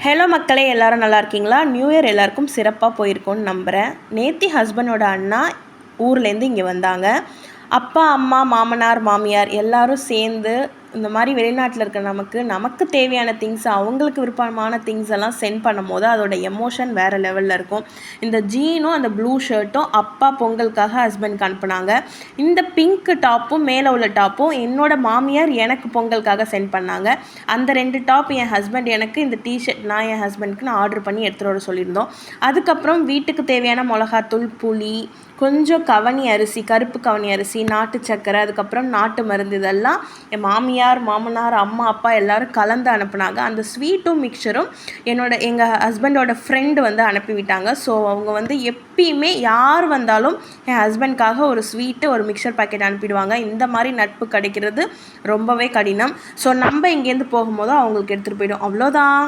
Hello மக்களே, எல்லோரும் நல்லா இருக்கீங்களா? நியூ இயர் எல்லாருக்கும் சிறப்பாக போயிருக்கோன்னு நம்புகிறேன். நேத்தி ஹஸ்பண்டோட அண்ணா ஊர்லேருந்து இங்கே வந்தாங்க. அப்பா, அம்மா, மாமனார், மாமியார் எல்லாரும் சேர்ந்து இந்த மாதிரி வெளிநாட்டில் இருக்க நமக்கு தேவையான திங்ஸ், அவங்களுக்கு விருப்பமான திங்ஸ் எல்லாம் சென்ட் பண்ணும்போது அதோட எமோஷன் வேறு லெவலில் இருக்கும். இந்த ஜீனும் அந்த ப்ளூ ஷர்ட்டும் அப்பா பொங்கலுக்காக ஹஸ்பண்ட்க்கு அனுப்புனாங்க. இந்த பிங்க் டாப்பும் மேலே உள்ள டாப்பும் என்னோடய மாமியார் எனக்கு பொங்கலுக்காக சென்ட் பண்ணாங்க. அந்த 2 டாப் என் ஹஸ்பண்ட் எனக்கு, இந்த டிஷர்ட் நான் என் ஹஸ்பண்ட்க்கு நான் ஆர்டர் பண்ணி எடுத்துகிட்டு வர சொல்லியிருந்தோம். அதுக்கப்புறம் வீட்டுக்கு தேவையான மிளகாத்தூள், புளி, கொஞ்சம் கவனி அரிசி, கருப்பு கவனி அரிசி, நாட்டு சக்கரை, அதுக்கப்புறம் நாட்டு மருந்து, இதெல்லாம் என் மாமியார், மாமனார், அம்மா, அப்பா எல்லோரும் கலந்து அனுப்புனாங்க. அந்த ஸ்வீட்டும் மிக்சரும் எங்கள் ஹஸ்பண்டோட ஃப்ரெண்டு வந்து அனுப்பிவிட்டாங்க. ஸோ அவங்க எப்பயுமே யார் வந்தாலும் என் ஹஸ்பண்ட்காக ஒரு ஸ்வீட்டு, ஒரு மிக்சர் பாக்கெட் அனுப்பிடுவாங்க. இந்த மாதிரி நட்பு கிடைக்கிறது ரொம்பவே கடினம். ஸோ நம்ம இங்கேருந்து போகும்போது அவங்களுக்கு எடுத்துகிட்டு போய்டும். அவ்வளோதான்.